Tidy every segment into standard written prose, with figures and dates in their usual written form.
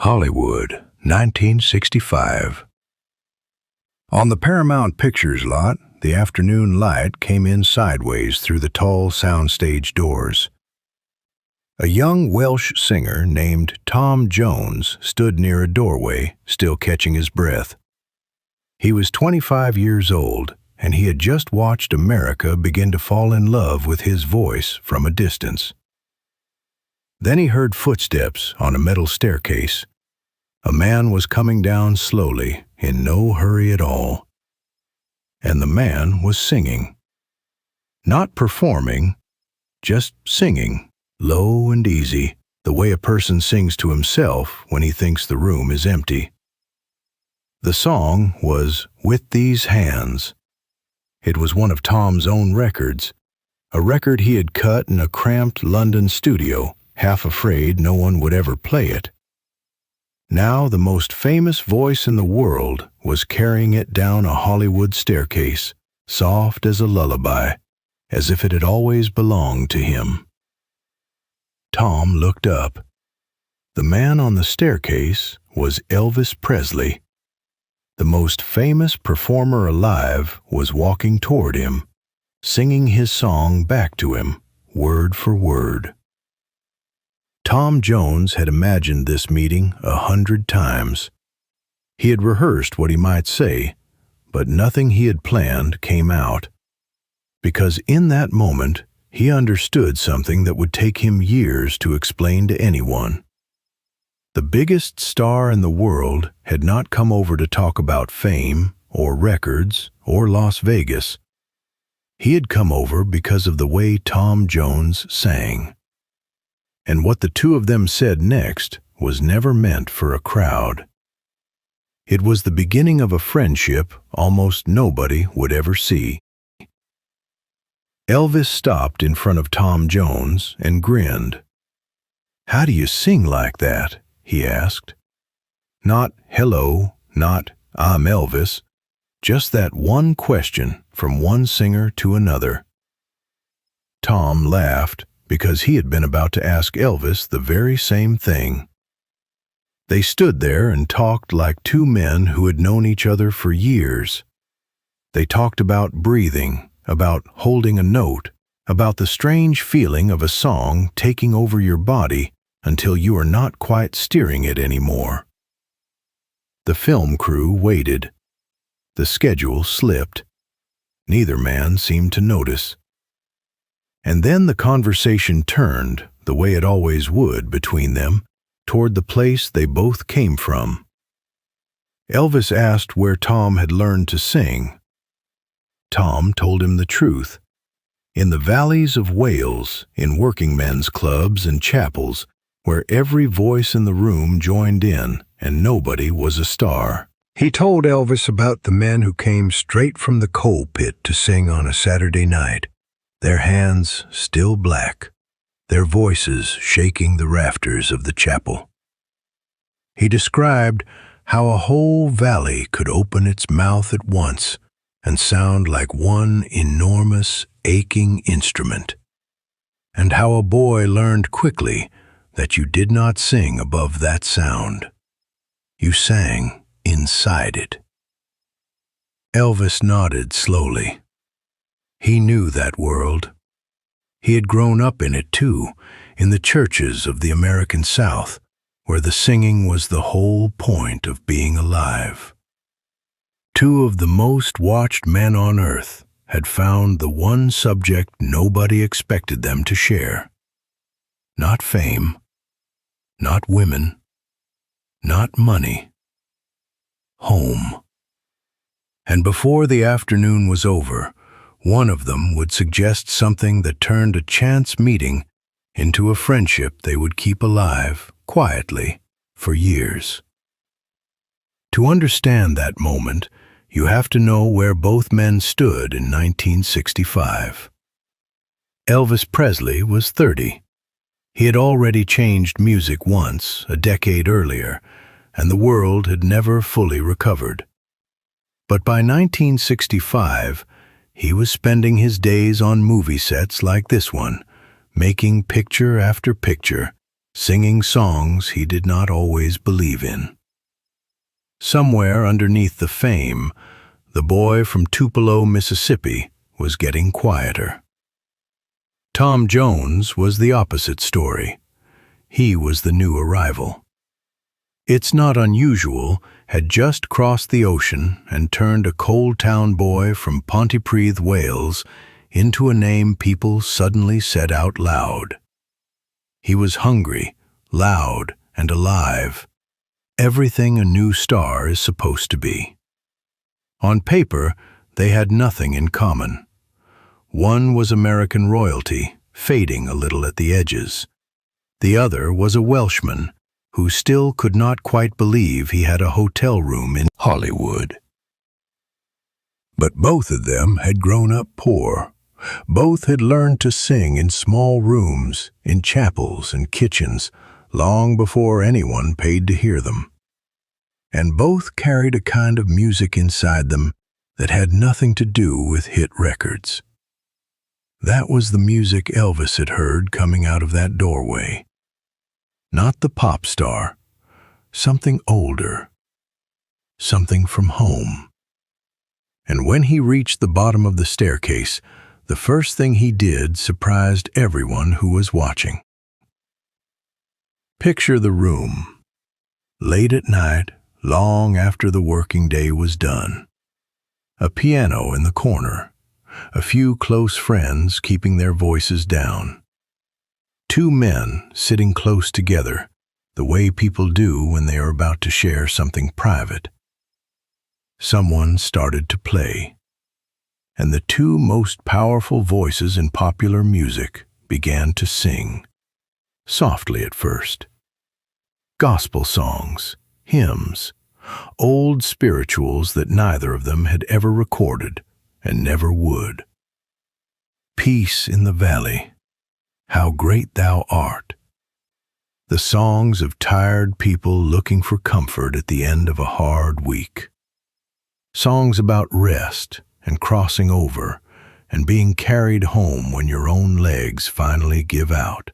Hollywood, 1965. On the Paramount Pictures lot, the afternoon light came in sideways through the tall soundstage doors. A young Welsh singer named Tom Jones stood near a doorway, still catching his breath. He was 25 years old, and he had just watched America begin to fall in love with his voice from a distance. Then he heard footsteps on a metal staircase. A man was coming down slowly, in no hurry at all. And the man was singing. Not performing, just singing, low and easy, the way a person sings to himself when he thinks the room is empty. The song was "With These Hands." It was one of Tom's own records, a record he had cut in a cramped London studio, half afraid no one would ever play it. Now the most famous voice in the world was carrying it down a Hollywood staircase, soft as a lullaby, as if it had always belonged to him. Tom looked up. The man on the staircase was Elvis Presley. The most famous performer alive was walking toward him, singing his song back to him, word for word. Tom Jones had imagined this meeting 100 times. He had rehearsed what he might say, but nothing he had planned came out. Because in that moment, he understood something that would take him years to explain to anyone. The biggest star in the world had not come over to talk about fame, or records, or Las Vegas. He had come over because of the way Tom Jones sang. And what the two of them said next was never meant for a crowd. It was the beginning of a friendship almost nobody would ever see. Elvis stopped in front of Tom Jones and grinned. "How do you sing like that?" he asked. Not "hello," not "I'm Elvis," just that one question from one singer to another. Tom laughed, because he had been about to ask Elvis the very same thing. They stood there and talked like two men who had known each other for years. They talked about breathing, about holding a note, about the strange feeling of a song taking over your body until you are not quite steering it anymore. The film crew waited. The schedule slipped. Neither man seemed to notice. And then the conversation turned, the way it always would between them, toward the place they both came from. Elvis asked where Tom had learned to sing. Tom told him the truth. In the valleys of Wales, in working men's clubs and chapels, where every voice in the room joined in and nobody was a star. He told Elvis about the men who came straight from the coal pit to sing on a Saturday night. Their hands still black, their voices shaking the rafters of the chapel. He described how a whole valley could open its mouth at once and sound like one enormous, aching instrument, and how a boy learned quickly that you did not sing above that sound. You sang inside it. Elvis nodded slowly. He knew that world. He had grown up in it too, in the churches of the American South, where the singing was the whole point of being alive. Two of the most watched men on earth had found the one subject nobody expected them to share. Not fame, not women, not money. Home. And before the afternoon was over, one of them would suggest something that turned a chance meeting into a friendship they would keep alive, quietly, for years. To understand that moment, you have to know where both men stood in 1965. Elvis Presley was 30. He had already changed music once, a decade earlier, and the world had never fully recovered. But by 1965, he was spending his days on movie sets like this one, making picture after picture, singing songs he did not always believe in. Somewhere underneath the fame, the boy from Tupelo, Mississippi, was getting quieter. Tom Jones was the opposite story. He was the new arrival. It's Not Unusual had just crossed the ocean and turned a coal town boy from Pontypridd, Wales, into a name people suddenly said out loud. He was hungry, loud, and alive. Everything a new star is supposed to be. On paper, they had nothing in common. One was American royalty, fading a little at the edges. The other was a Welshman, who still could not quite believe he had a hotel room in Hollywood. But both of them had grown up poor. Both had learned to sing in small rooms, in chapels and kitchens, long before anyone paid to hear them. And both carried a kind of music inside them that had nothing to do with hit records. That was the music Elvis had heard coming out of that doorway. Not the pop star, something older, something from home. And when he reached the bottom of the staircase, the first thing he did surprised everyone who was watching. Picture the room. Late at night, long after the working day was done. A piano in the corner, a few close friends keeping their voices down. Two men sitting close together, the way people do when they are about to share something private. Someone started to play, and the two most powerful voices in popular music began to sing, softly at first. Gospel songs, hymns, old spirituals that neither of them had ever recorded and never would. Peace in the valley, how great thou art. The songs of tired people looking for comfort at the end of a hard week. Songs about rest and crossing over and being carried home when your own legs finally give out.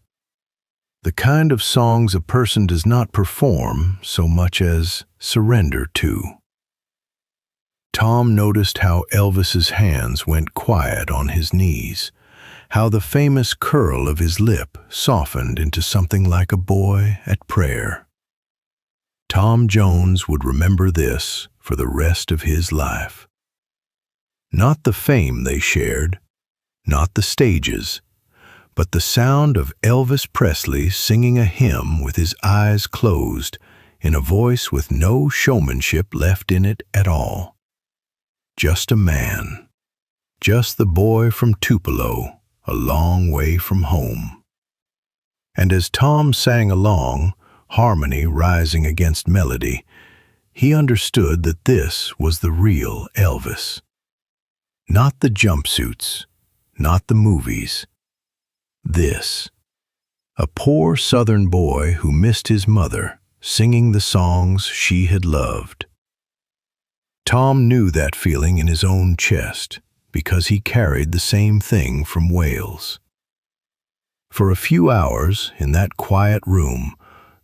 The kind of songs a person does not perform so much as surrender to. Tom noticed how Elvis's hands went quiet on his knees, how the famous curl of his lip softened into something like a boy at prayer. Tom Jones would remember this for the rest of his life. Not the fame they shared, not the stages, but the sound of Elvis Presley singing a hymn with his eyes closed in a voice with no showmanship left in it at all. Just a man, just the boy from Tupelo, a long way from home. And as Tom sang along, harmony rising against melody, he understood that this was the real Elvis. Not the jumpsuits, not the movies. This, a poor Southern boy who missed his mother, singing the songs she had loved. Tom knew that feeling in his own chest, because he carried the same thing from Wales. For a few hours, in that quiet room,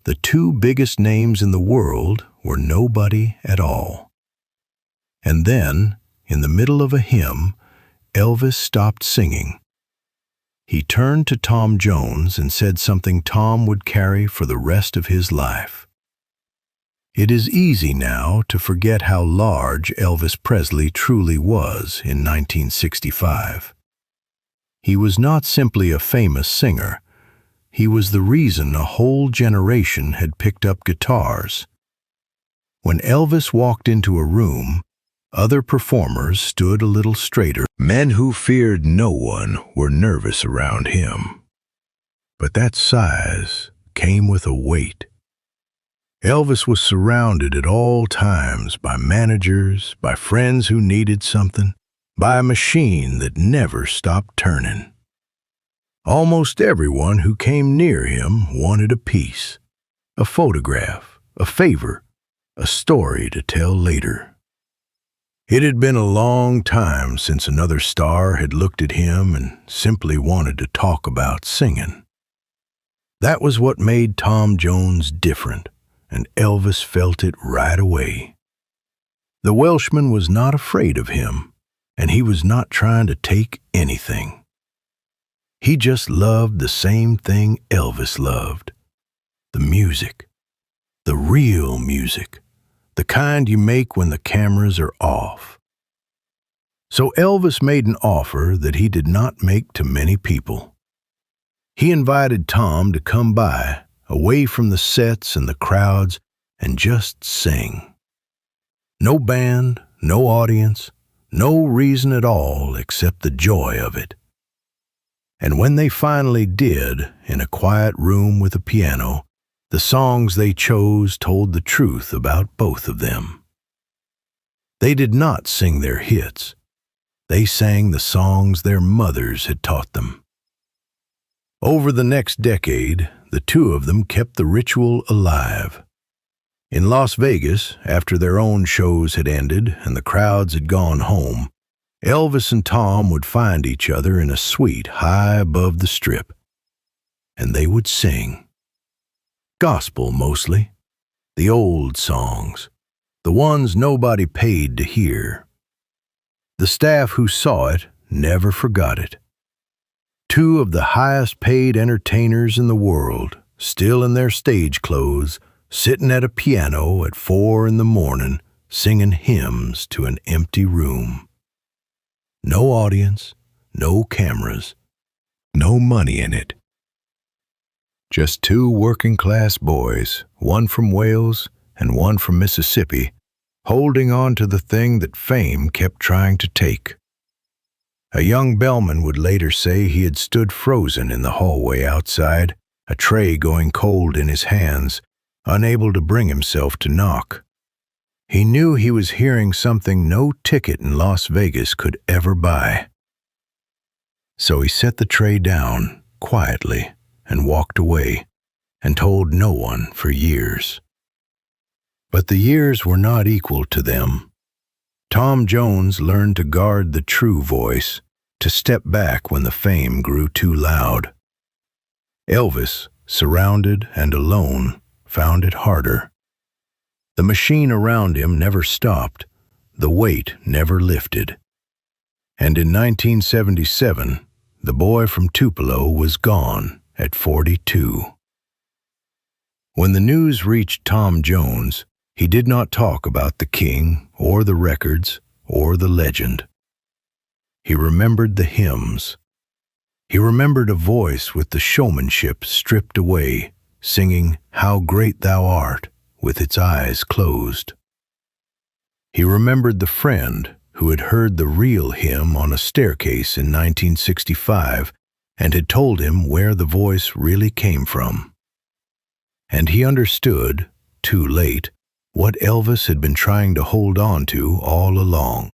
the two biggest names in the world were nobody at all. And then, in the middle of a hymn, Elvis stopped singing. He turned to Tom Jones and said something Tom would carry for the rest of his life. It is easy now to forget how large Elvis Presley truly was in 1965. He was not simply a famous singer. He was the reason a whole generation had picked up guitars. When Elvis walked into a room, other performers stood a little straighter. Men who feared no one were nervous around him. But that size came with a weight. Elvis was surrounded at all times by managers, by friends who needed something, by a machine that never stopped turning. Almost everyone who came near him wanted a piece, a photograph, a favor, a story to tell later. It had been a long time since another star had looked at him and simply wanted to talk about singing. That was what made Tom Jones different, and Elvis felt it right away. The Welshman was not afraid of him, and he was not trying to take anything. He just loved the same thing Elvis loved: the music, the real music, the kind you make when the cameras are off. So Elvis made an offer that he did not make to many people. He invited Tom to come by, away from the sets and the crowds, and just sing. No band, no audience, no reason at all except the joy of it. And when they finally did, in a quiet room with a piano, the songs they chose told the truth about both of them. They did not sing their hits. They sang the songs their mothers had taught them. Over the next decade, the two of them kept the ritual alive. In Las Vegas, after their own shows had ended and the crowds had gone home, Elvis and Tom would find each other in a suite high above the Strip, and they would sing. Gospel mostly, the old songs, the ones nobody paid to hear. The staff who saw it never forgot it. Two of the highest paid entertainers in the world, still in their stage clothes, sitting at a piano at 4 a.m, singing hymns to an empty room. No audience, no cameras, no money in it. Just two working-class boys, one from Wales and one from Mississippi, holding on to the thing that fame kept trying to take. A young bellman would later say he had stood frozen in the hallway outside, a tray going cold in his hands, unable to bring himself to knock. He knew he was hearing something no ticket in Las Vegas could ever buy. So he set the tray down quietly and walked away, and told no one for years. But the years were not equal to them. Tom Jones learned to guard the true voice, to step back when the fame grew too loud. Elvis, surrounded and alone, found it harder. The machine around him never stopped, the weight never lifted. And in 1977, the boy from Tupelo was gone at 42. When the news reached Tom Jones, he did not talk about the king or the records or the legend. He remembered the hymns. He remembered a voice with the showmanship stripped away, singing "How Great Thou Art" with its eyes closed. He remembered the friend who had heard the real hymn on a staircase in 1965 and had told him where the voice really came from. And he understood, too late, what Elvis had been trying to hold on to all along.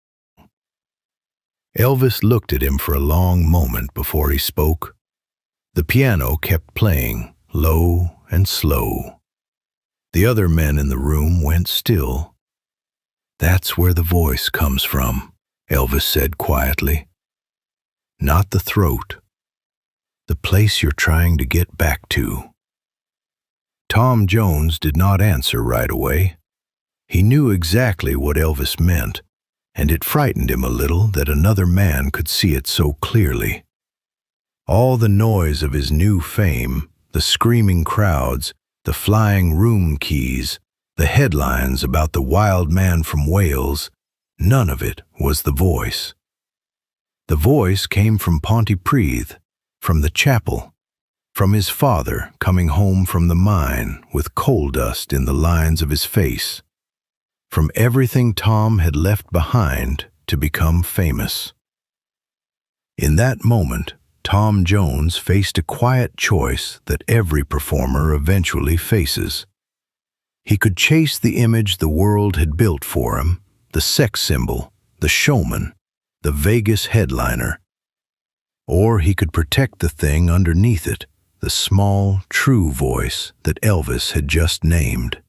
Elvis looked at him for a long moment before he spoke. The piano kept playing, low and slow. The other men in the room went still. "That's where the voice comes from," Elvis said quietly. "Not the throat. The place you're trying to get back to." Tom Jones did not answer right away. He knew exactly what Elvis meant, and it frightened him a little that another man could see it so clearly. All the noise of his new fame, the screaming crowds, the flying room keys, the headlines about the wild man from Wales, none of it was the voice. The voice came from Pontypridd, from the chapel, from his father coming home from the mine with coal dust in the lines of his face, from everything Tom had left behind to become famous. In that moment, Tom Jones faced a quiet choice that every performer eventually faces. He could chase the image the world had built for him, the sex symbol, the showman, the Vegas headliner. Or he could protect the thing underneath it, the small, true voice that Elvis had just named.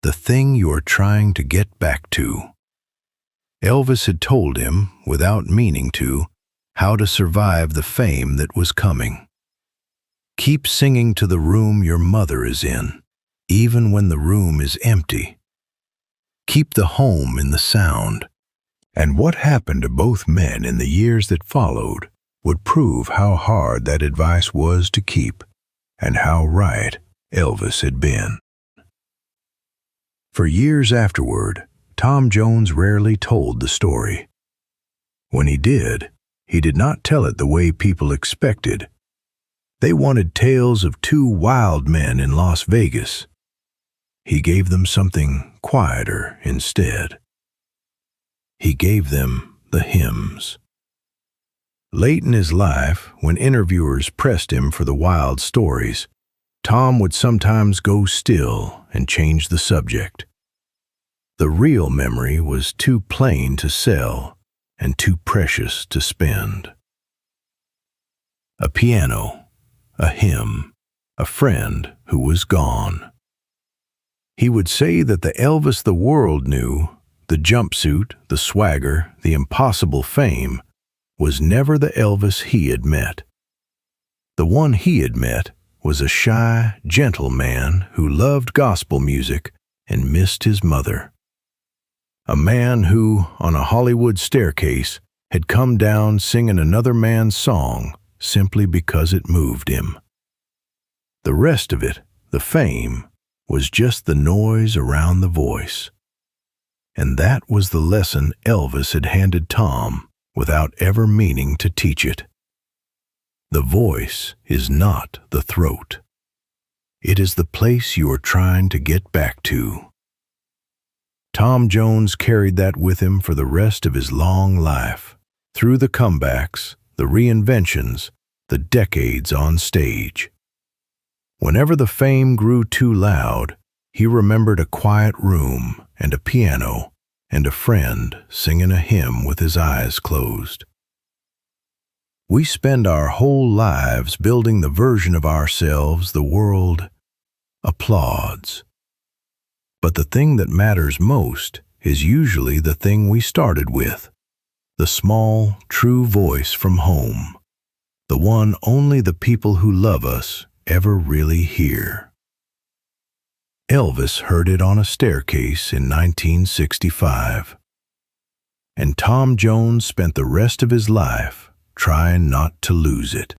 The thing you're trying to get back to. Elvis had told him, without meaning to, how to survive the fame that was coming. Keep singing to the room your mother is in, even when the room is empty. Keep the home in the sound. And what happened to both men in the years that followed would prove how hard that advice was to keep and how right Elvis had been. For years afterward, Tom Jones rarely told the story. When he did not tell it the way people expected. They wanted tales of two wild men in Las Vegas. He gave them something quieter instead. He gave them the hymns. Late in his life, when interviewers pressed him for the wild stories, Tom would sometimes go still and change the subject. The real memory was too plain to sell and too precious to spend. A piano, a hymn, a friend who was gone. He would say that the Elvis the world knew, the jumpsuit, the swagger, the impossible fame, was never the Elvis he had met. The one he had met was a shy, gentle man who loved gospel music and missed his mother. A man who, on a Hollywood staircase, had come down singing another man's song simply because it moved him. The rest of it, the fame, was just the noise around the voice. And that was the lesson Elvis had handed Tom without ever meaning to teach it. The voice is not the throat. It is the place you are trying to get back to. Tom Jones carried that with him for the rest of his long life, through the comebacks, the reinventions, the decades on stage. Whenever the fame grew too loud, he remembered a quiet room and a piano and a friend singing a hymn with his eyes closed. We spend our whole lives building the version of ourselves the world applauds. But the thing that matters most is usually the thing we started with, the small, true voice from home, the one only the people who love us ever really hear. Elvis heard it on a staircase in 1965. And Tom Jones spent the rest of his life trying not to lose it.